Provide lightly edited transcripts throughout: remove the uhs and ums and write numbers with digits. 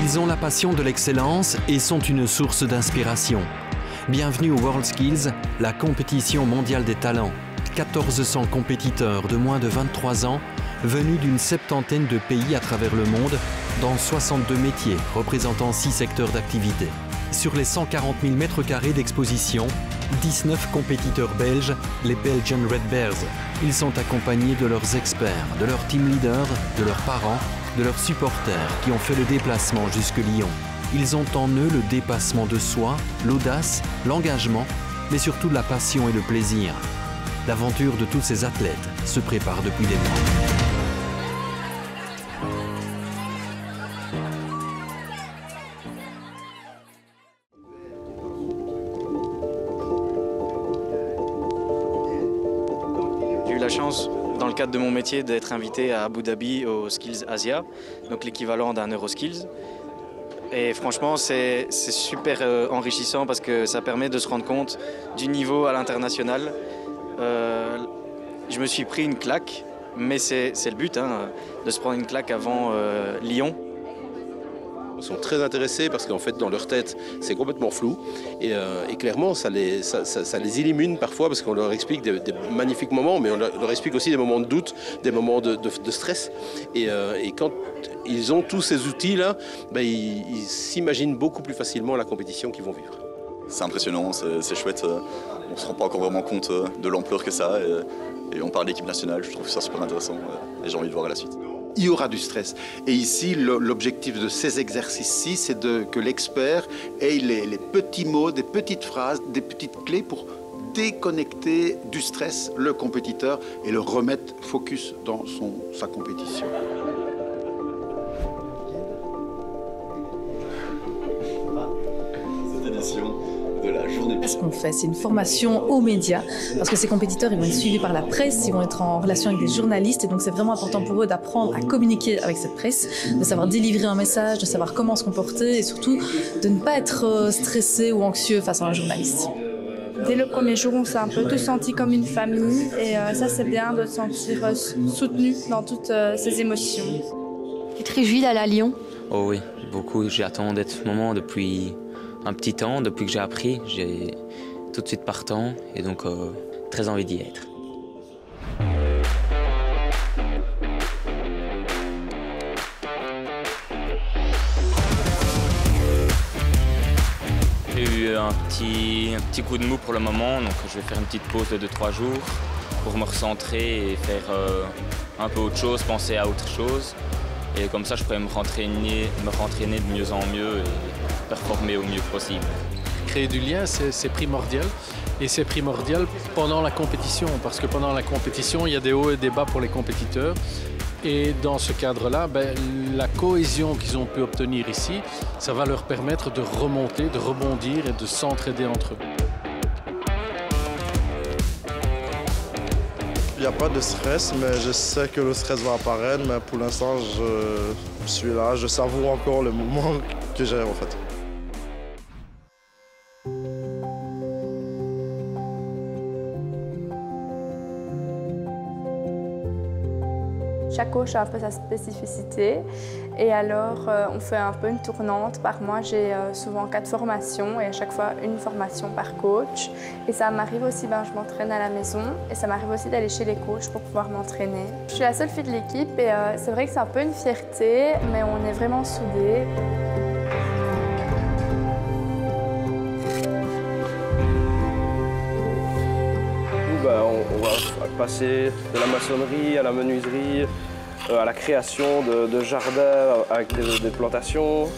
Ils ont la passion de l'excellence et sont une source d'inspiration. Bienvenue au WorldSkills, la compétition mondiale des talents. 1400 compétiteurs de moins de 23 ans, venus d'une septantaine de pays à travers le monde, dans 62 métiers, représentant 6 secteurs d'activité. Sur les 140 000 m² d'exposition, 19 compétiteurs belges, les Belgian Red Bears. Ils sont accompagnés de leurs experts, de leurs team leaders, de leurs parents, de leurs supporters qui ont fait le déplacement jusque Lyon. Ils ont en eux le dépassement de soi, l'audace, l'engagement, mais surtout la passion et le plaisir. L'aventure de tous ces athlètes se prépare depuis des mois. J'ai eu la chance, dans le cadre de mon métier, d'être invité à Abu Dhabi au Skills Asia, donc l'équivalent d'un Euroskills. Et franchement, c'est super enrichissant parce que ça permet de se rendre compte du niveau à l'international. Je me suis pris une claque, mais c'est le but, hein, de se prendre une claque avant Lyon. Ils sont très intéressés parce qu'en fait, dans leur tête, c'est complètement flou. Et clairement, ça les illumine parfois parce qu'on leur explique des magnifiques moments, mais on leur explique aussi des moments de doute, des moments de stress. Et quand ils ont tous ces outils-là, ils s'imaginent beaucoup plus facilement la compétition qu'ils vont vivre. C'est impressionnant, c'est chouette. On ne se rend pas encore vraiment compte de l'ampleur que ça a. Et on parle d'équipe nationale, je trouve ça super intéressant et j'ai envie de voir à la suite. Il y aura du stress. Et ici, l'objectif de ces exercices-ci, c'est que l'expert ait les petits mots, des petites phrases, des petites clés pour déconnecter du stress le compétiteur et le remettre focus dans sa compétition. Cette édition de la journée. Ce qu'on fait, c'est une formation aux médias, parce que ces compétiteurs, ils vont être suivis par la presse, ils vont être en relation avec des journalistes, et donc c'est vraiment important pour eux d'apprendre à communiquer avec cette presse, de savoir délivrer un message, de savoir comment se comporter, et surtout de ne pas être stressé ou anxieux face à un journaliste. Dès le premier jour, on s'est un peu tous sentis comme une famille, et ça c'est bien de se sentir soutenu dans toutes ces émotions. Tu te réjouis d'aller à Lyon? Oh oui, beaucoup. J'attendais ce moment depuis un petit temps, depuis que j'ai appris. J'ai tout de suite partant et donc très envie d'y être. J'ai eu un petit coup de mou pour le moment, donc je vais faire une petite pause de 2-3 jours pour me recentrer et faire un peu autre chose, penser à autre chose. Et comme ça, je pourrais me rentraîner de mieux en mieux et performer au mieux possible. Créer du lien, c'est primordial. Et c'est primordial pendant la compétition, parce que pendant la compétition, il y a des hauts et des bas pour les compétiteurs. Et dans ce cadre-là, la cohésion qu'ils ont pu obtenir ici, ça va leur permettre de remonter, de rebondir et de s'entraider entre eux. Il n'y a pas de stress, mais je sais que le stress va apparaître. Mais pour l'instant, je suis là, je savoure encore le moment que j'ai en fait. Chaque coach a un peu sa spécificité et alors on fait un peu une tournante. Par mois, j'ai souvent 4 formations et à chaque fois une formation par coach. Et ça m'arrive aussi, je m'entraîne à la maison et ça m'arrive aussi d'aller chez les coachs pour pouvoir m'entraîner. Je suis la seule fille de l'équipe et c'est vrai que c'est un peu une fierté, mais on est vraiment soudés. On va passer de la maçonnerie à la menuiserie, à la création de jardins avec des plantations,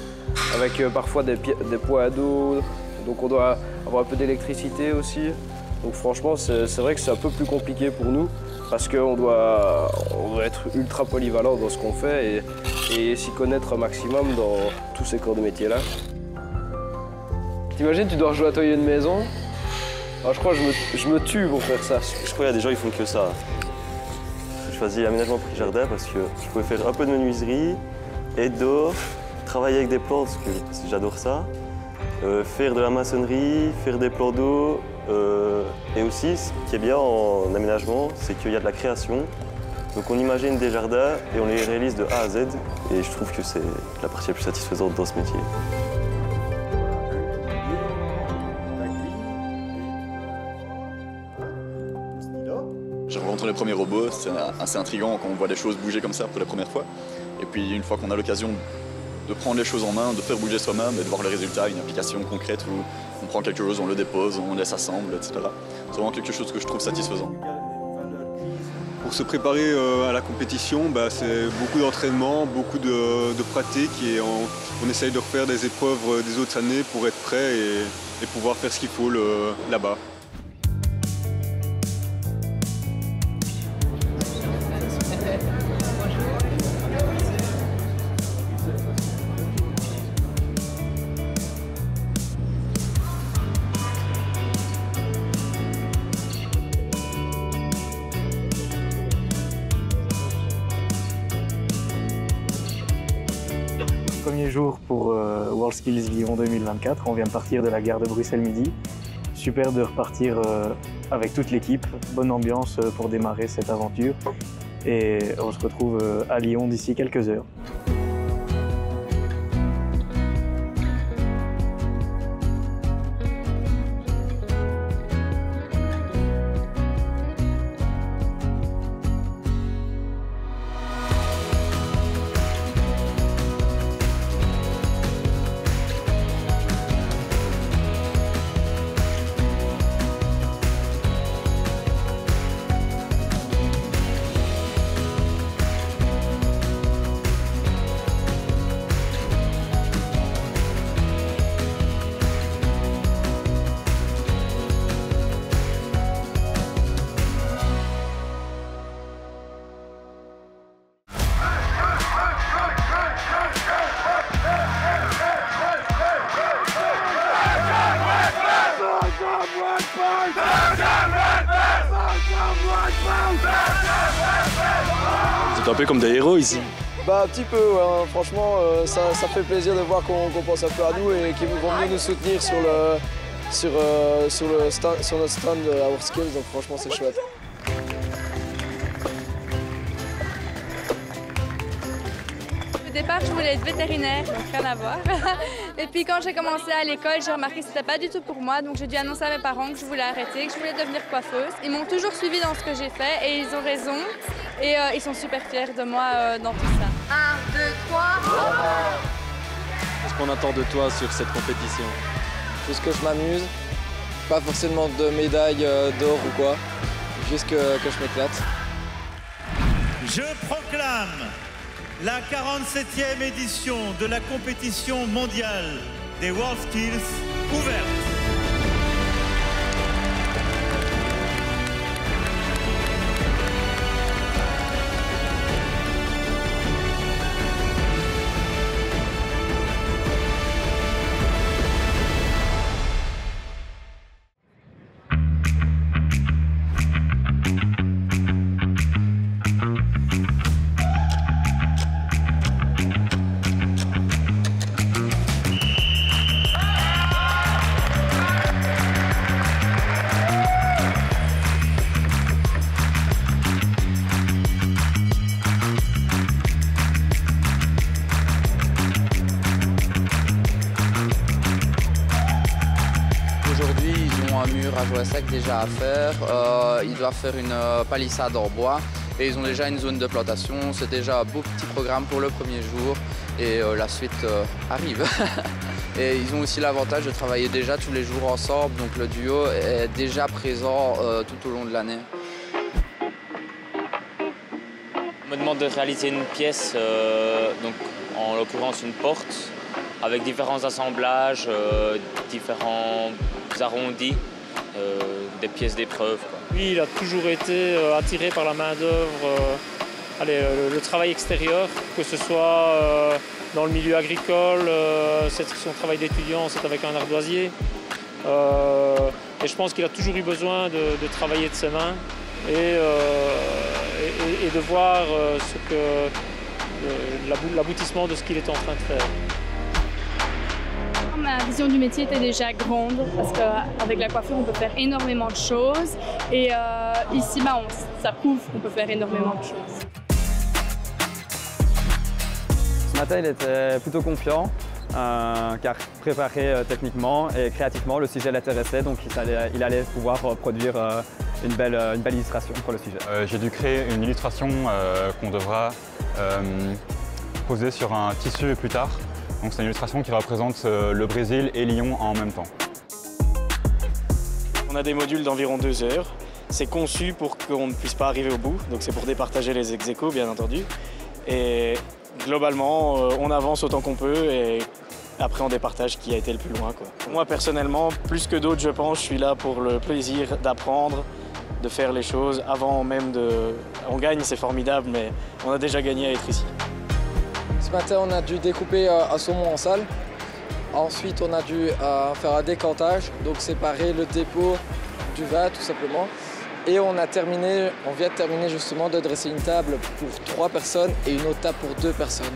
avec parfois des poids à dos. Donc on doit avoir un peu d'électricité aussi. Donc franchement, c'est vrai que c'est un peu plus compliqué pour nous parce qu'on doit être ultra polyvalent dans ce qu'on fait et s'y connaître un maximum dans tous ces corps de métier-là. T'imagines, tu dois rejoindre une maison? Je crois que je me tue pour faire ça. Je crois qu'il y a des gens qui font que ça. J'ai choisi l'aménagement prix jardin parce que je pouvais faire un peu de menuiserie, être dehors, travailler avec des plantes parce que j'adore ça, faire de la maçonnerie, faire des plans d'eau. Et aussi, ce qui est bien en aménagement, c'est qu'il y a de la création. Donc on imagine des jardins et on les réalise de A à Z. Et je trouve que c'est la partie la plus satisfaisante dans ce métier. J'ai rencontré les premiers robots, c'est assez intriguant quand on voit les choses bouger comme ça pour la première fois. Et puis une fois qu'on a l'occasion de prendre les choses en main, de faire bouger soi-même et de voir le résultat, une application concrète où on prend quelque chose, on le dépose, on les assemble, etc. C'est vraiment quelque chose que je trouve satisfaisant. Pour se préparer à la compétition, c'est beaucoup d'entraînement, beaucoup de pratique et on essaye de refaire des épreuves des autres années pour être prêt et pouvoir faire ce qu'il faut là-bas. Premier jour pour WorldSkills Lyon 2024, on vient de partir de la gare de Bruxelles-Midi. Super de repartir avec toute l'équipe, bonne ambiance pour démarrer cette aventure et on se retrouve à Lyon d'ici quelques heures. C'est un peu comme des héros ici. Un petit peu, ouais, hein. Franchement, ça fait plaisir de voir qu'on pense un peu à nous et qu'ils vont venir nous soutenir sur notre stand à WorldSkills, donc franchement c'est chouette. Au départ, je voulais être vétérinaire, donc rien à voir. Et puis quand j'ai commencé à l'école, j'ai remarqué que c'était pas du tout pour moi, donc j'ai dû annoncer à mes parents que je voulais arrêter, que je voulais devenir coiffeuse. Ils m'ont toujours suivi dans ce que j'ai fait et ils ont raison. Et ils sont super fiers de moi dans tout ça. 1, 2, 3. Qu'est-ce qu'on attend de toi sur cette compétition? Juste que je m'amuse, pas forcément de médaille d'or ou quoi, juste que je m'éclate. Je proclame la 47e édition de la compétition mondiale des WorldSkills ouverte. Un mur à jouer sec déjà à faire, ils doivent faire une palissade en bois et ils ont déjà une zone de plantation. C'est déjà un beau petit programme pour le premier jour et la suite arrive. Et ils ont aussi l'avantage de travailler déjà tous les jours ensemble, donc le duo est déjà présent tout au long de l'année. On me demande de réaliser une pièce, donc en l'occurrence une porte, avec différents assemblages, différents arrondis, des pièces d'épreuve. Lui, il a toujours été attiré par la main-d'œuvre, le travail extérieur, que ce soit dans le milieu agricole, son travail d'étudiant, c'est avec un ardoisier. Et je pense qu'il a toujours eu besoin de travailler de ses mains et de voir l'aboutissement de ce qu'il est en train de faire. Ma vision du métier était déjà grande parce qu'avec la coiffure, on peut faire énormément de choses et ici, ça prouve qu'on peut faire énormément de choses. Ce matin, il était plutôt confiant, car préparé techniquement et créativement, le sujet l'intéressait, donc il allait pouvoir produire une belle illustration pour le sujet. J'ai dû créer une illustration qu'on devra poser sur un tissu plus tard. Donc c'est une illustration qui représente le Brésil et Lyon en même temps. On a des modules d'environ 2 heures. C'est conçu pour qu'on ne puisse pas arriver au bout, donc c'est pour départager les ex-aequo bien entendu. Et globalement, on avance autant qu'on peut et après on départage qui a été le plus loin, quoi. Moi personnellement, plus que d'autres je pense, je suis là pour le plaisir d'apprendre, de faire les choses avant même de... On gagne, c'est formidable, mais on a déjà gagné à être ici. Ce matin, on a dû découper un saumon en salle. Ensuite, on a dû faire un décantage, donc séparer le dépôt du vin tout simplement. Et on vient de terminer justement de dresser une table pour 3 personnes et une autre table pour 2 personnes,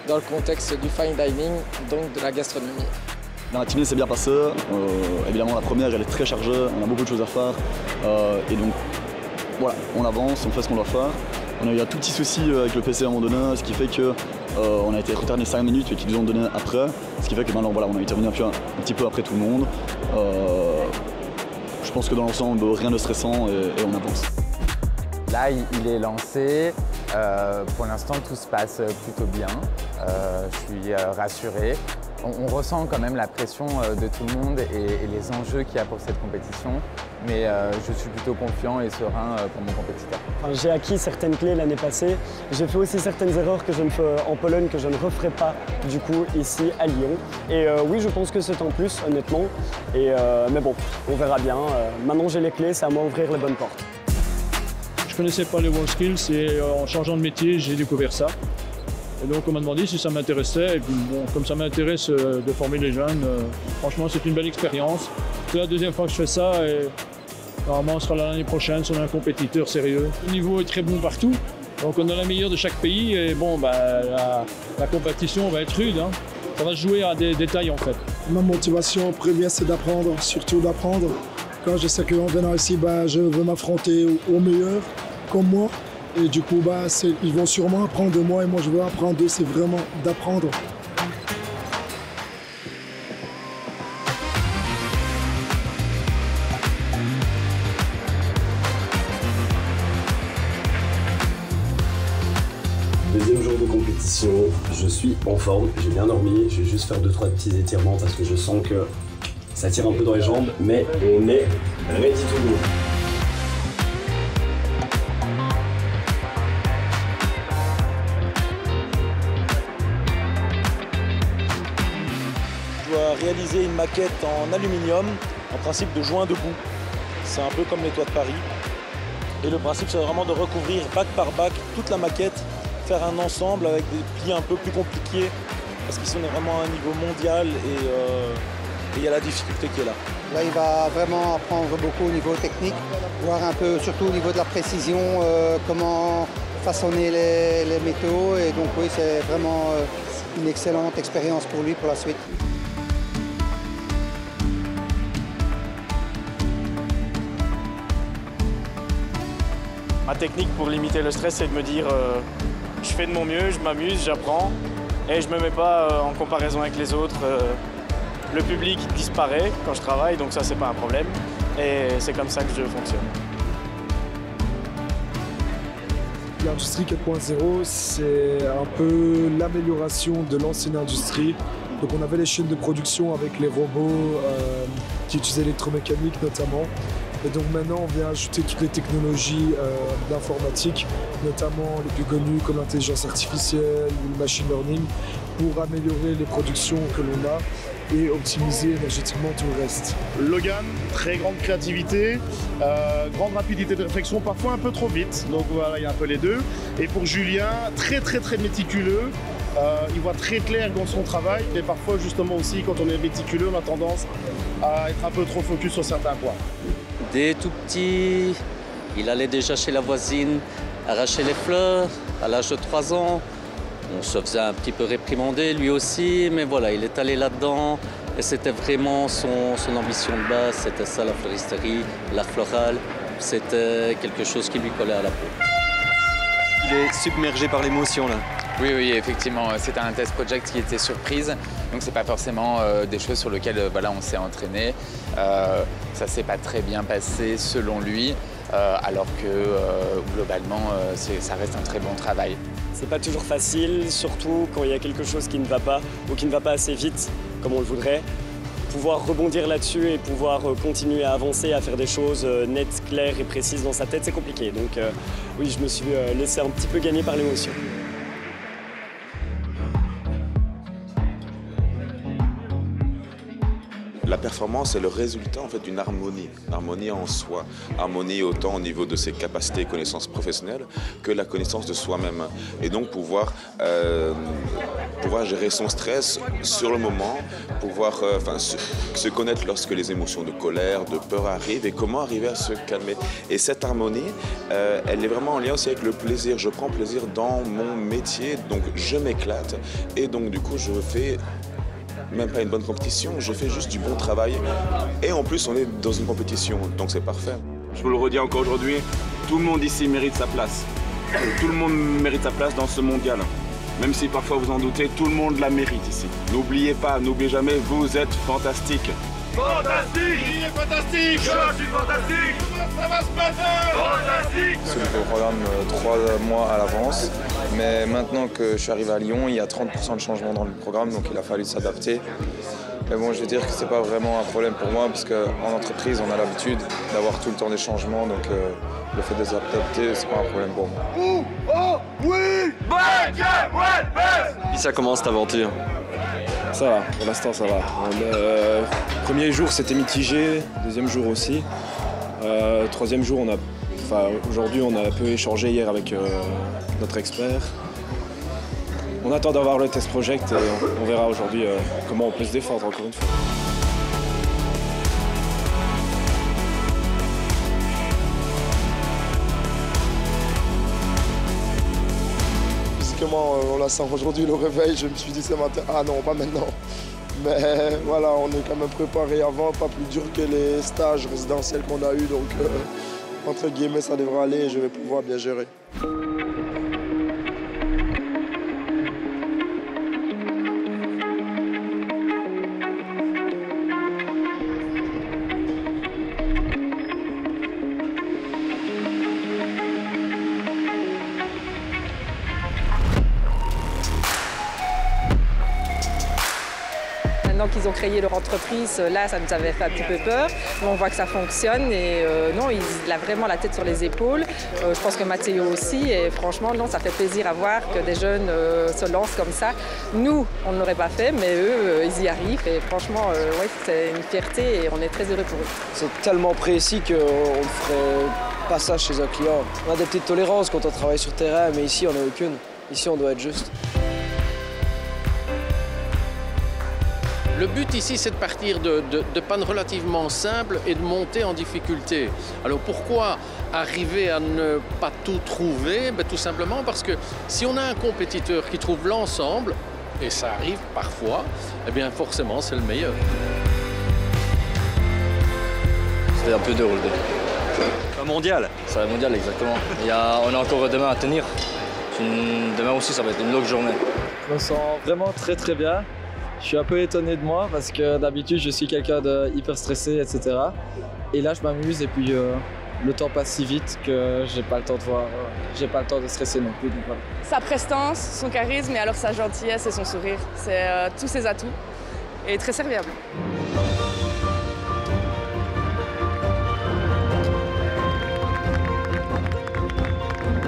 dans le contexte du fine dining, donc de la gastronomie. La matinée s'est bien passée. Évidemment, la première, elle est très chargée, on a beaucoup de choses à faire. Et donc, voilà, on avance, on fait ce qu'on doit faire. On a eu un tout petit souci avec le PC à un moment donné, ce qui fait qu'on a été retardé 5 minutes et qu'ils nous ont donné après. Ce qui fait que maintenant, voilà, on a été revenu un petit peu après tout le monde. Je pense que dans l'ensemble, rien de stressant et on avance. Là, il est lancé. Pour l'instant, tout se passe plutôt bien. Je suis rassuré. On ressent quand même la pression de tout le monde et les enjeux qu'il y a pour cette compétition. Mais je suis plutôt confiant et serein pour mon compétiteur. Enfin, j'ai acquis certaines clés l'année passée. J'ai fait aussi certaines erreurs que je ne fais en Pologne que je ne referai pas du coup ici à Lyon. Et oui, je pense que c'est en plus, honnêtement. Mais bon, on verra bien. Maintenant j'ai les clés, c'est à moi d'ouvrir les bonnes portes. Je ne connaissais pas les WorldSkills et en changeant de métier, j'ai découvert ça. Et donc on m'a demandé si ça m'intéressait. Et puis bon, comme ça m'intéresse de former les jeunes, franchement c'est une belle expérience. C'est la 2e fois que je fais ça et normalement on sera là l'année prochaine sur un compétiteur sérieux. Le niveau est très bon partout. Donc on a la meilleure de chaque pays et bon, la compétition va être rude. Hein. Ça va se jouer à des détails en fait. Ma motivation première c'est d'apprendre, surtout d'apprendre. Quand je sais qu'en venant ici, je veux m'affronter aux meilleurs comme moi. Et du coup, ils vont sûrement apprendre de moi et moi je veux apprendre d'eux, c'est vraiment d'apprendre. Deuxième jour de compétition, je suis en forme, j'ai bien dormi, je vais juste faire 2-3 petits étirements parce que je sens que ça tire un peu dans les jambes, mais on est ready to go. Réaliser une maquette en aluminium, en principe de joint debout. C'est un peu comme les toits de Paris. Et le principe, c'est vraiment de recouvrir bac par bac toute la maquette, faire un ensemble avec des plis un peu plus compliqués, parce qu'ici on est vraiment à un niveau mondial et il y a la difficulté qui est là. Là, il va vraiment apprendre beaucoup au niveau technique, voir un peu, surtout au niveau de la précision, comment façonner les métaux. Et donc oui, c'est vraiment une excellente expérience pour lui pour la suite. Ma technique pour limiter le stress, c'est de me dire je fais de mon mieux, je m'amuse, j'apprends et je ne me mets pas en comparaison avec les autres. Le public disparaît quand je travaille, donc ça, c'est pas un problème. Et c'est comme ça que je fonctionne. L'industrie 4.0, c'est un peu l'amélioration de l'ancienne industrie. Donc on avait les chaînes de production avec les robots qui utilisaient l'électromécanique notamment. Et donc maintenant, on vient ajouter toutes les technologies d'informatique, notamment les plus connues comme l'intelligence artificielle ou le machine learning, pour améliorer les productions que l'on a et optimiser énergétiquement tout le reste. Logan, très grande créativité, grande rapidité de réflexion, parfois un peu trop vite, donc voilà, il y a un peu les deux. Et pour Julien, très méticuleux, il voit très clair dans son travail, mais parfois justement aussi quand on est méticuleux, on a tendance à être un peu trop focus sur certains points. Dès tout petit, il allait déjà chez la voisine arracher les fleurs à l'âge de 3 ans. On se faisait un petit peu réprimander lui aussi, mais voilà, il est allé là-dedans et c'était vraiment son ambition de base, c'était ça la floristerie, l'art floral, c'était quelque chose qui lui collait à la peau. Il est submergé par l'émotion là. Oui, effectivement, c'était un test project qui était surprise, donc c'est pas forcément des choses sur lesquelles voilà, on s'est entraîné. Ça s'est pas très bien passé selon lui, alors que globalement, ça reste un très bon travail. C'est pas toujours facile, surtout quand il y a quelque chose qui ne va pas ou qui ne va pas assez vite, comme on le voudrait. Pouvoir rebondir là-dessus et pouvoir continuer à avancer, à faire des choses nettes, claires et précises dans sa tête, c'est compliqué. Donc oui, je me suis laissé un petit peu gagner par l'émotion. La performance est le résultat en fait, d'une harmonie, harmonie en soi, harmonie autant au niveau de ses capacités et connaissances professionnelles que la connaissance de soi-même. Et donc pouvoir gérer son stress sur le moment, pouvoir se connaître lorsque les émotions de colère, de peur arrivent et comment arriver à se calmer. Et cette harmonie, elle est vraiment en lien aussi avec le plaisir. Je prends plaisir dans mon métier, donc je m'éclate et donc du coup je fais même pas une bonne compétition, je fais juste du bon travail. Et en plus, on est dans une compétition, donc c'est parfait. Je vous le redis encore aujourd'hui, tout le monde ici mérite sa place. Tout le monde mérite sa place dans ce mondial. Même si parfois vous en doutez, tout le monde la mérite ici. N'oubliez pas, n'oubliez jamais, vous êtes fantastique. Fantastique! Il est fantastique! Je suis fantastique! Ça va se passer! Fantastique! C'est le programme 3 mois à l'avance, mais maintenant que je suis arrivé à Lyon, il y a 30% de changement dans le programme, donc il a fallu s'adapter. Mais bon, je veux dire que c'est pas vraiment un problème pour moi, parce qu'en entreprise, on a l'habitude d'avoir tout le temps des changements, donc le fait de s'adapter, c'est pas un problème pour moi. Oh oui! Et ça commence cette aventure? Ça va, pour l'instant ça va. Le premier jour c'était mitigé, deuxième jour aussi. Troisième jour, aujourd'hui on a un peu échangé hier avec notre expert. On attend d'avoir le test project et on verra aujourd'hui comment on peut se défendre encore une fois. On la sent aujourd'hui, le réveil, je me suis dit ce matin, ah non, pas maintenant. Mais voilà, on est quand même préparé avant, pas plus dur que les stages résidentiels qu'on a eu, donc entre guillemets ça devrait aller et je vais pouvoir bien gérer. Maintenant qu'ils ont créé leur entreprise, là, ça nous avait fait un petit peu peur. Mais on voit que ça fonctionne et non, il a vraiment la tête sur les épaules. Je pense que Matteo aussi. Et franchement, non, ça fait plaisir à voir que des jeunes se lancent comme ça. Nous, on ne l'aurait pas fait, mais eux, ils y arrivent. Et franchement, ouais, c'est une fierté et on est très heureux pour eux. C'est tellement précis qu'on ne ferait pas ça chez un client. On a des petites tolérances quand on travaille sur terrain, mais ici, on n'a aucune. Ici, on doit être juste. Le but ici, c'est de partir de pannes relativement simples et de monter en difficulté. Alors pourquoi arriver à ne pas tout trouver? Tout simplement parce que si on a un compétiteur qui trouve l'ensemble, et ça arrive parfois, eh bien forcément c'est le meilleur. C'est un peu dur le dé. Un mondial? C'est un mondial, exactement. On a encore demain à tenir. Demain aussi, ça va être une longue journée. Je me sens vraiment très très bien. Je suis un peu étonné de moi parce que d'habitude je suis quelqu'un de hyper stressé, etc. Et là je m'amuse et puis le temps passe si vite que j'ai pas le temps de voir, j'ai pas le temps de stresser non plus. Donc voilà. Sa prestance, son charisme et alors sa gentillesse et son sourire, c'est tous ses atouts et très serviable.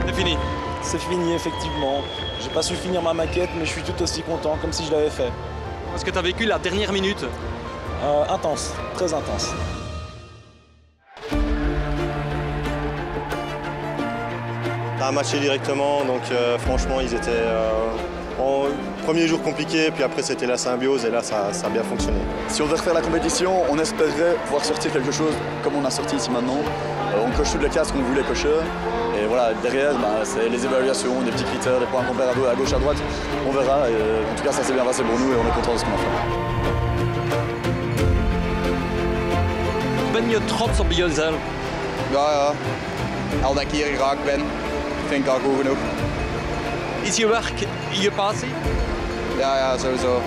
C'est fini. C'est fini effectivement. J'ai pas su finir ma maquette mais je suis tout aussi content comme si je l'avais fait. Est-ce que tu as vécu la dernière minute? Intense, très intense. On a matché directement, donc franchement ils étaient premier jour compliqué, puis après c'était la symbiose et là ça a bien fonctionné. Si on devait refaire la compétition, on espérait pouvoir sortir quelque chose comme on a sorti ici maintenant. On coche toutes les cases qu'on voulait cocher. Et voilà, derrière, c'est les évaluations, des petits critères, des points qu'on perd à gauche, à droite. On verra. Et, en tout cas, ça s'est bien passé pour nous et on est content de ce qu'on a fait. Ben je trots op jezelf? Ja, al dat ik hier geraakt ben, vind ik al goed genoeg. Is je werk je passie? Ja, sowieso.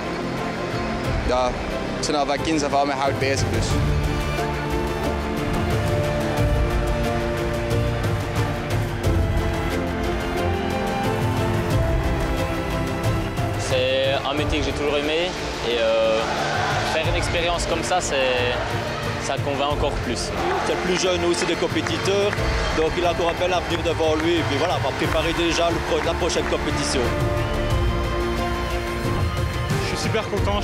Ja, ik ben al van kinds af aan met hout bezig dus. C'est un métier que j'ai toujours aimé et faire une expérience comme ça, ça convainc encore plus. C'est le plus jeune aussi des compétiteurs, donc il a encore un bel avenir devant lui et puis voilà, on va préparer déjà la prochaine compétition. Je suis super content,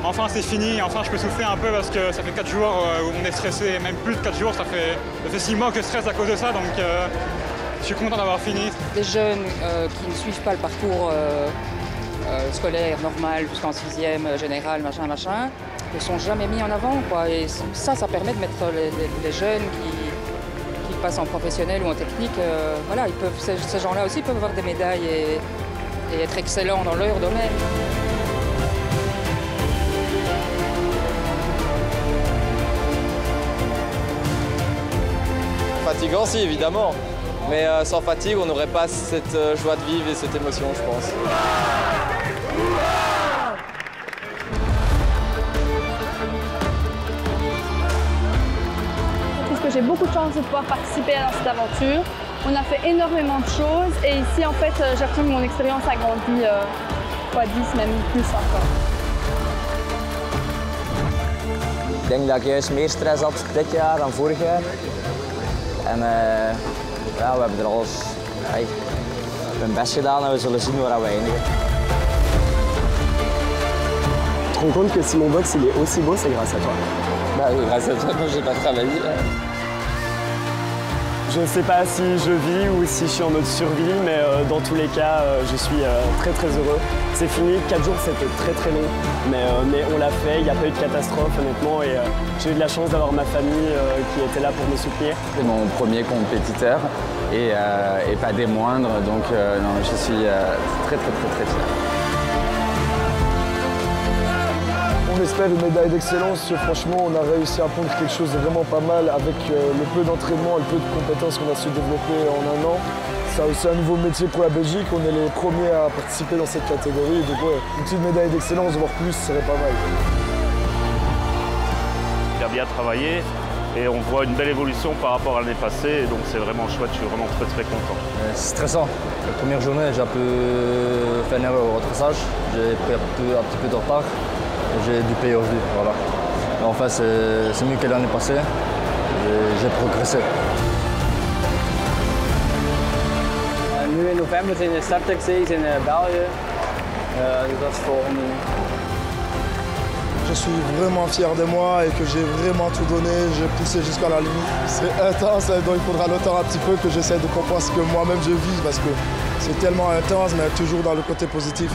enfin c'est fini, enfin je peux souffler un peu parce que ça fait 4 jours où on est stressé, même plus de 4 jours, ça fait 6 mois que je stresse à cause de ça, donc je suis content d'avoir fini. Des jeunes qui ne suivent pas le parcours scolaire normal jusqu'en 6e, général, machin, ne sont jamais mis en avant, quoi. Et ça permet de mettre les jeunes qui passent en professionnel ou en technique, voilà, ces gens-là aussi peuvent avoir des médailles et être excellents dans leur domaine. Fatigant, si, évidemment. Mais sans fatigue, on n'aurait pas cette joie de vivre et cette émotion, je pense. Je trouve que j'ai beaucoup de chance de pouvoir participer dans cette aventure. On a fait énormément de choses et ici, en fait, j'ai l'impression que mon expérience a grandi fois 10, même plus encore. Ik denk dat ik juist meer stress had dit jaar dan vorig jaar. En ja, we hebben er alles hun best gedaan en we zullen zien waar we eindigen. Tu te rends compte que si mon box il est aussi beau, c'est grâce à toi? Bah oui, grâce à toi, moi j'ai pas travaillé. Je ne sais pas si je vis ou si je suis en mode survie, mais dans tous les cas, je suis très heureux. C'est fini, 4 jours c'était très long, mais on l'a fait, il n'y a pas eu de catastrophe honnêtement et j'ai eu de la chance d'avoir ma famille qui était là pour me soutenir. C'est mon premier compétiteur et pas des moindres, donc non, je suis très fier. On espère une médaille d'excellence. Franchement, on a réussi à prendre quelque chose de vraiment pas mal avec le peu d'entraînement et le peu de compétences qu'on a su développer en un an. C'est aussi un nouveau métier pour la Belgique. On est les premiers à participer dans cette catégorie. Donc ouais, une petite médaille d'excellence, voire plus, serait pas mal. Il a bien travaillé et on voit une belle évolution par rapport à l'année passée. Et donc c'est vraiment chouette, je suis vraiment très content. C'est stressant. La première journée, j'ai un peu fait une erreur au retraçage. J'ai pris un petit peu de retard. J'ai dû payer aujourd'hui, voilà. Mais enfin, c'est mieux que l'année passée. J'ai progressé. Nu in november zijn de startexa's in België. Dus dat is volgende. Je suis vraiment fier de moi et que j'ai vraiment tout donné. J'ai poussé jusqu'à la limite. C'est intense, donc il faudra le temps un petit peu que j'essaie de comprendre ce que moi-même je vis parce que c'est tellement intense, mais toujours dans le côté positif.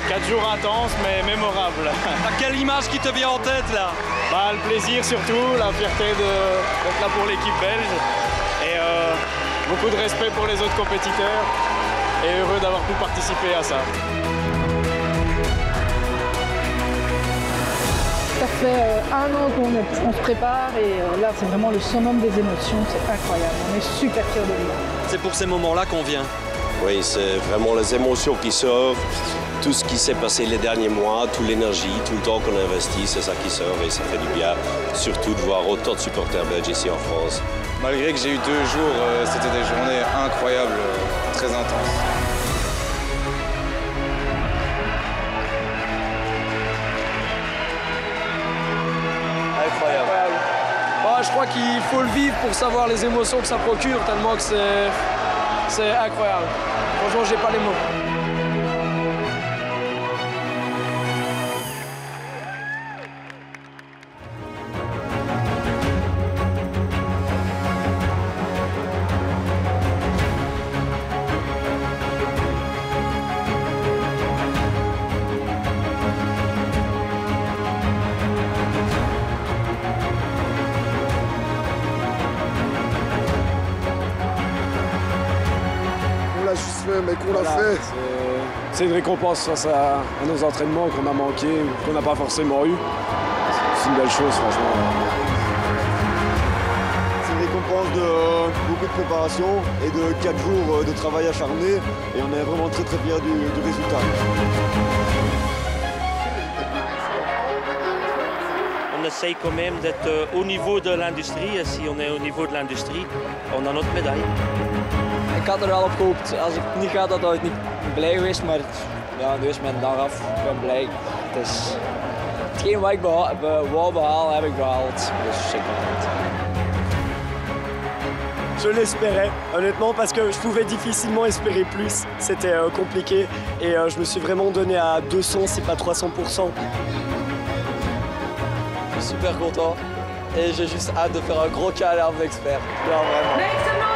4 jours intenses mais mémorables. T'as quelle image qui te vient en tête là? Bah, le plaisir surtout, la fierté d'être là pour l'équipe belge et beaucoup de respect pour les autres compétiteurs et heureux d'avoir pu participer à ça. Ça fait 1 an qu'on se prépare et là c'est vraiment le summum des émotions, c'est incroyable, on est super fiers de lui. C'est pour ces moments-là qu'on vient. Oui, c'est vraiment les émotions qui sortent, tout ce qui s'est passé les derniers mois, toute l'énergie, tout le temps qu'on a investi, c'est ça qui sort et ça fait du bien, surtout de voir autant de supporters belges ici en France. Malgré que j'ai eu 2 jours, c'était des journées incroyables, très intenses. Incroyable. Bon, je crois qu'il faut le vivre pour savoir les émotions que ça procure, tellement que c'est incroyable. Franchement, j'ai pas les mots. Mais qu'on l'a fait. C'est une récompense face à nos entraînements qu'on a manqué, qu'on n'a pas forcément eu. C'est une belle chose, franchement. C'est une récompense récompense de beaucoup de préparation et de 4 jours de travail acharné. Et on est vraiment très fiers du résultat. On essaye quand même d'être au niveau de l'industrie. Et si on est au niveau de l'industrie, on a notre médaille. Ik had er wel op gehoopt. Als ik niet ga, had ik niet blij geweest. Maar ja, nu is mijn dag af. Ik ben blij. Het is hetgeen wat ik wou behalen, heb ik behaald. Dus ik ben content. Je l'espérais, honnêtement, parce que je pouvais difficilement espérer plus. C'était compliqué et je me suis vraiment donné à 200, si pas 300%. Je suis super content et j'ai juste hâte de faire un gros câlin à l'expert. Vraiment.